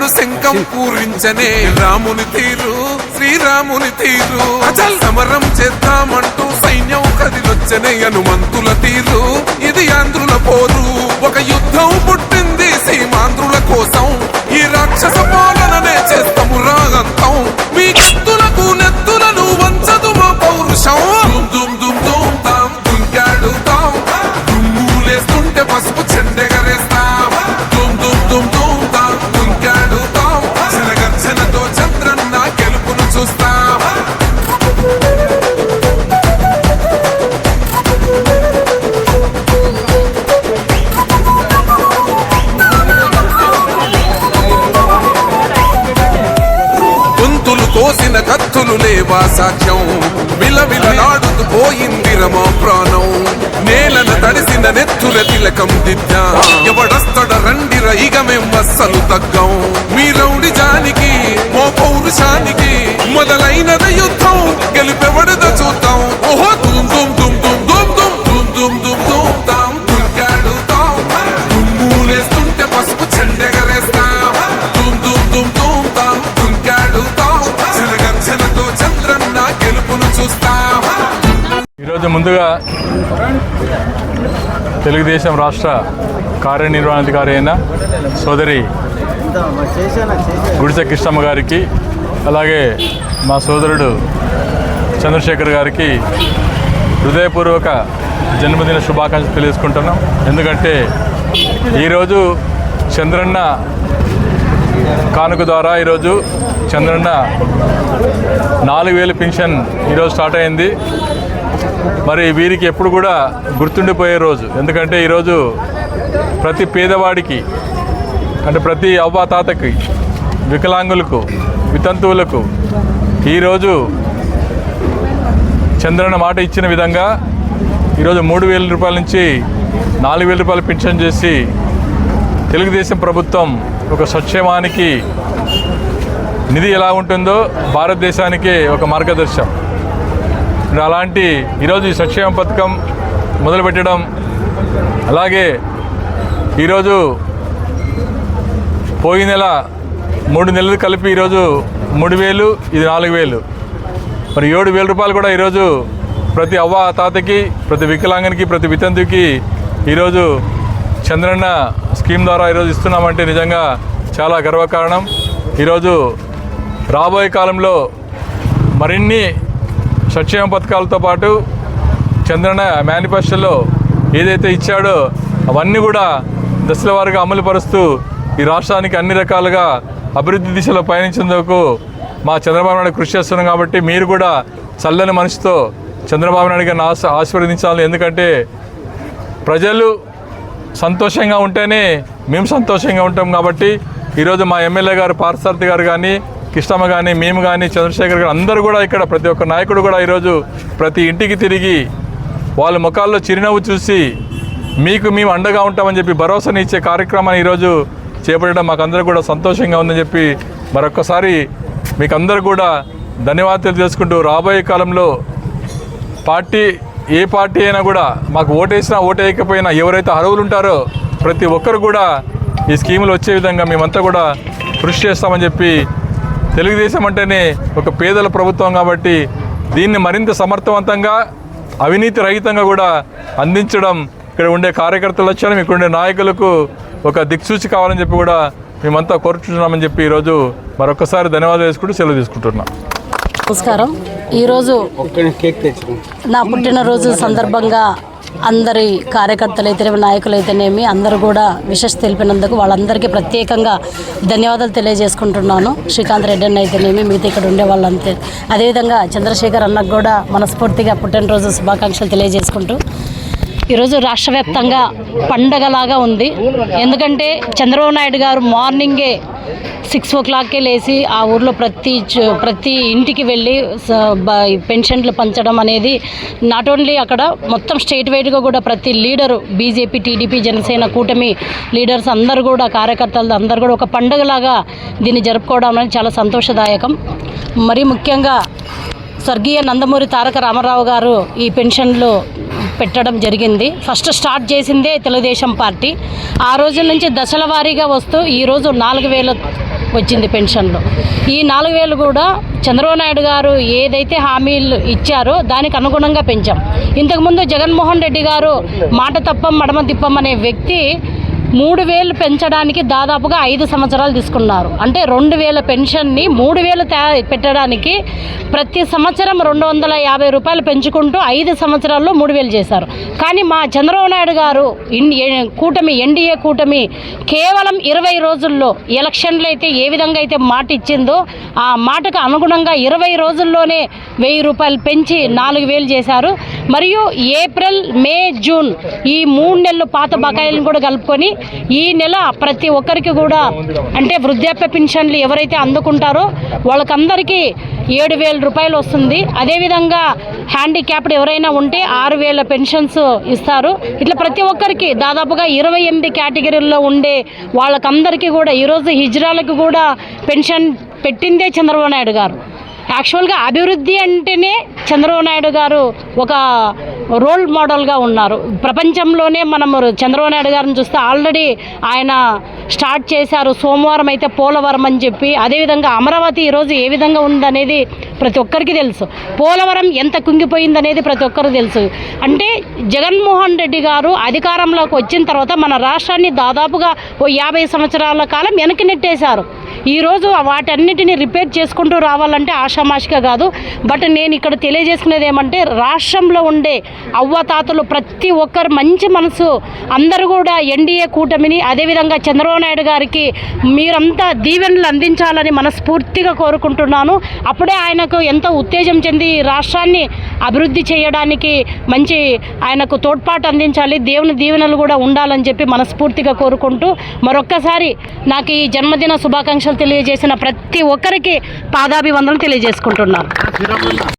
కృష్ణుడు శంఖం పూరించనే రాముని తీరు శ్రీరాముని తీరు అచల్ సమరం చేద్దామంటూ సైన్యం కదిలొచ్చనే హనుమంతుల తీరు ఇది ఆంధ్రుల పోరు ఒక యుద్ధం పుట్టింది సీమాంధ్రుల కోసం ఈ రాక్షస పాలననే చేస్తాము రాగంతం మీ కత్తులకు నెత్తులను వంచదు మా పౌరుషం దుమ్ దుమ్ దుమ్ తాం దుంకాడుతాం దుమ్ములేస్తుంటే పసుపు చెండెగరేస్తాం దుమ్ దుమ్ దుమ్ దుమ్ తాం దుంకాడుతాం జనగర్జనతో చంద్రన్న గెలుపును చూస్తాం కోసిన కత్తులు లేవా సాక్ష్యం విలవిలలాడుతూ పోయింది రమా ప్రాణం నేలను తడిసిన నెత్తుల తిలకం దిద్దా ఎవడస్తడ రండిర ఇక మేం అస్సలు తగ్గం మీ రౌడి జానికి మో పౌరుషానికి మొదలైనద యుద్ధం గెలుపెవడదో చూద్దాం ఓహో దుమ్ దుమ్ దుమ్ దుమ్ దుమ్ దుమ్ దుమ్ దుమ్ దుమ్ తాం దుంకాడుతాం దుమ్ములేస్తుంటే పసుపు చెండెగరేస్తాం దుమ్ దుమ్ దుమ్ దుమ్ తాం దుంకాడుతాం జనగర్జనతో చంద్రన్న గెలుపును చూస్తాం. ఈరోజు ముందుగా తెలుగుదేశం రాష్ట్ర కార్యనిర్వహణాధికారి అయిన సోదరి గుడిసె కృష్ణమ్మ గారికి అలాగే మా సోదరుడు చంద్రశేఖర్ గారికి హృదయపూర్వక జన్మదిన శుభాకాంక్షలు తెలియజేసుకుంటున్నాం. ఎందుకంటే ఈరోజు చంద్రన్న కానుక ద్వారా ఈరోజు చంద్రన్న 4000 పెన్షన్ ఈరోజు స్టార్ట్ అయింది. మరి వీరికి ఎప్పుడు కూడా గుర్తుండిపోయే రోజు. ఎందుకంటే ఈరోజు ప్రతి పేదవాడికి అంటే ప్రతి అవ్వాతాతకి వికలాంగులకు వితంతువులకు ఈరోజు చంద్రన్న మాట ఇచ్చిన విధంగా ఈరోజు 3000 రూపాయల నుంచి 4000 రూపాయలు పెన్షన్ చేసి తెలుగుదేశం ప్రభుత్వం ఒక సంక్షేమానికి నిధి ఎలా ఉంటుందో భారతదేశానికే ఒక మార్గదర్శనం. అలాంటి ఈరోజు ఈ సంక్షేమ పథకం మొదలుపెట్టడం, అలాగే ఈరోజు పోయిన నెల 3 నెలలు కలిపి ఈరోజు 3000 ఇది 4000 మరి 7000 రూపాయలు కూడా ఈరోజు ప్రతి అవ్వ తాతకి ప్రతి వికలాంగునికి ప్రతి వితంతుకి ఈరోజు చంద్రన్న స్కీమ్ ద్వారా ఈరోజు ఇస్తున్నామంటే నిజంగా చాలా గర్వకారణం. ఈరోజు రాబోయే కాలంలో మరిన్ని సంక్షేమ పథకాలతో పాటు చంద్రన్న మేనిఫెస్టోలో ఏదైతే ఇచ్చాడో అవన్నీ కూడా దశల వారీగా అమలు పరుస్తూ ఈ రాష్ట్రానికి అన్ని రకాలుగా అభివృద్ధి దిశలో పయనించేందుకు మా చంద్రబాబు నాయుడు కృషి చేస్తున్నాం. కాబట్టి మీరు కూడా చల్లని మనసుతో చంద్రబాబు నాయుడు గారిని ఆశీర్వదించాలి. ఎందుకంటే ప్రజలు సంతోషంగా ఉంటేనే మేము సంతోషంగా ఉంటాం. కాబట్టి ఈరోజు మా ఎమ్మెల్యే గారు పార్థసారథి గారు కానీ కృష్ణమ్మ కానీ మేము కానీ చంద్రశేఖర్ గారు అందరూ కూడా ఇక్కడ ప్రతి ఒక్క నాయకుడు కూడా ఈరోజు ప్రతి ఇంటికి తిరిగి వాళ్ళ ముఖాల్లో చిరునవ్వు చూసి మీకు మేము అండగా ఉంటామని చెప్పి భరోసాని ఇచ్చే కార్యక్రమాన్ని ఈరోజు చేపట్టడం మాకందరూ కూడా సంతోషంగా ఉందని చెప్పి మరొక్కసారి మీకు అందరూ కూడా ధన్యవాదాలు తెలుసుకుంటూ రాబోయే కాలంలో ఏ పార్టీ అయినా కూడా మాకు ఓటేసినా ఓటేయకపోయినా ఎవరైతే అర్హులు ఉంటారో ప్రతి ఒక్కరు కూడా ఈ స్కీములు వచ్చే విధంగా మేమంతా కూడా కృషి చేస్తామని చెప్పి తెలుగుదేశం అంటేనే ఒక పేదల ప్రభుత్వం కాబట్టి దీన్ని మరింత సమర్థవంతంగా అవినీతి రహితంగా కూడా అందించడం ఇక్కడ ఉండే కార్యకర్తల లక్ష్యం ఇక్కడ ఉండే నాయకులకు ఒక దిక్సూచి కావాలని చెప్పి కూడా మేమంతా కోరుకుంటున్నామని చెప్పి ఈరోజు మరొకసారి ధన్యవాదాలు వేసుకుంటూ సెలవు తీసుకుంటున్నాం. నమస్కారం. ఈరోజు నా పుట్టినరోజు సందర్భంగా అందరి కార్యకర్తలైతేనేమి నాయకులైతేనేమి అందరూ కూడా విషెస్ తెలిపినందుకు వాళ్ళందరికీ ప్రత్యేకంగా ధన్యవాదాలు తెలియజేసుకుంటున్నాను. శ్రీకాంత్ రెడ్డి అన్న అయితేనేమి మిగతా ఇక్కడ ఉండే వాళ్ళంతే, అదేవిధంగా చంద్రశేఖర్ అన్నకు కూడా మనస్ఫూర్తిగా పుట్టినరోజు శుభాకాంక్షలు తెలియజేసుకుంటూ ఈరోజు రాష్ట్ర వ్యాప్తంగా పండగలాగా ఉంది. ఎందుకంటే చంద్రబాబు నాయుడు గారు మార్నింగే 6 o'clockకే లేచి ఆ ఊర్లో ప్రతి ఇంటికి వెళ్ళి పెన్షన్లు పంచడం అనేది నాట్ ఓన్లీ అక్కడ మొత్తం స్టేట్ వైడ్గా కూడా ప్రతి లీడరు బీజేపీ టీడీపీ జనసేన కూటమి లీడర్స్ అందరూ కూడా కార్యకర్తలు అందరూ కూడా ఒక పండుగలాగా దీన్ని జరుపుకోవడం అనేది చాలా సంతోషదాయకం. మరీ ముఖ్యంగా స్వర్గీయ నందమూరి తారక రామారావు గారు ఈ పెన్షన్లు పెట్టడం జరిగింది. ఫస్ట్ స్టార్ట్ చేసిందే తెలుగుదేశం పార్టీ. ఆ రోజు నుంచి దశల వారీగా వస్తూ ఈరోజు 4000 వచ్చింది పెన్షన్లో. ఈ 4,000 కూడా చంద్రబాబు నాయుడు గారు ఏదైతే హామీలు ఇచ్చారో దానికి అనుగుణంగా పెంచాం. ఇంతకుముందు జగన్మోహన్ రెడ్డి గారు మాట తప్పం మడమ తిప్పం అనే వ్యక్తి 3,000 పెంచడానికి దాదాపుగా 5 సంవత్సరాలు తీసుకున్నారు. అంటే 2,000 పెన్షన్ని 3,000 పెట్టడానికి ప్రతి సంవత్సరం 250 రూపాయలు పెంచుకుంటూ 5 సంవత్సరాల్లో 3,000 చేశారు. కానీ మా చంద్రబాబు నాయుడు గారు కూటమి ఎన్డీఏ కూటమి కేవలం 20 రోజుల్లో ఎలక్షన్లు అయితే ఏ విధంగా అయితే మాట ఇచ్చిందో ఆ మాటకు అనుగుణంగా 20 రోజుల్లోనే 1,000 రూపాయలు పెంచి 4,000 చేశారు. మరియు ఏప్రిల్, మే, జూన్ ఈ 3 నెలలు పాత బకాయిలను కూడా కలుపుకొని ఈ నెల ప్రతి ఒక్కరికి కూడా అంటే వృద్ధాప్య పెన్షన్లు ఎవరైతే అందుకుంటారో వాళ్ళకందరికీ 7,000 రూపాయలు వస్తుంది. అదేవిధంగా హ్యాండిక్యాప్డ్ ఎవరైనా ఉంటే 6,000 పెన్షన్స్ ఇస్తారు. ఇట్లా ప్రతి ఒక్కరికి దాదాపుగా 28 కేటగిరీల్లో ఉండే వాళ్ళకందరికీ కూడా ఈరోజు హిజ్రాలకు కూడా పెన్షన్ పెట్టిందే చంద్రబాబు నాయుడు గారు. యాక్చువల్గా అభివృద్ధి అంటేనే చంద్రబాబు నాయుడు గారు ఒక రోల్ మోడల్గా ఉన్నారు. ప్రపంచంలోనే మనం చంద్రబాబు నాయుడు గారిని చూస్తే ఆల్రెడీ ఆయన స్టార్ట్ చేశారు. సోమవారం అయితే పోలవరం అని చెప్పి, అదేవిధంగా అమరావతి ఈరోజు ఏ విధంగా ఉందనేది ప్రతి ఒక్కరికి తెలుసు. పోలవరం ఎంత కుంగిపోయిందనేది ప్రతి ఒక్కరికి తెలుసు. అంటే జగన్మోహన్ రెడ్డి గారు అధికారంలోకి వచ్చిన తర్వాత మన రాష్ట్రాన్ని దాదాపుగా 50 సంవత్సరాల కాలం వెనక్కి నెట్టేశారు. ఈరోజు వాటన్నిటిని రిపేర్ చేసుకుంటూ రావాలంటే ఆషామాషిగా కాదు. బట్ నేను ఇక్కడ తెలియజేసుకునేది ఏమంటే రాష్ట్రంలో ఉండే అవ్వతాతలు ప్రతి ఒక్కరు మంచి మనసు అందరూ కూడా ఎన్డీఏ కూటమిని అదేవిధంగా చంద్రబాబు నాయుడు గారికి మీరంతా దీవెనలు అందించాలని మనస్ఫూర్తిగా కోరుకుంటున్నాను. అప్పుడే ఆయనకు ఎంతో ఉత్తేజం చెంది రాష్ట్రాన్ని అభివృద్ధి చేయడానికి మంచి ఆయనకు తోడ్పాటు అందించాలి, దేవుని దీవెనలు కూడా ఉండాలని చెప్పి మనస్ఫూర్తిగా కోరుకుంటూ మరొక్కసారి నాకు ఈ జన్మదిన శుభాకాంక్షలు తెలియజేసిన ప్రతి ఒక్కరికి పాదాభివందనలు తెలియజేసుకుంటున్నాను.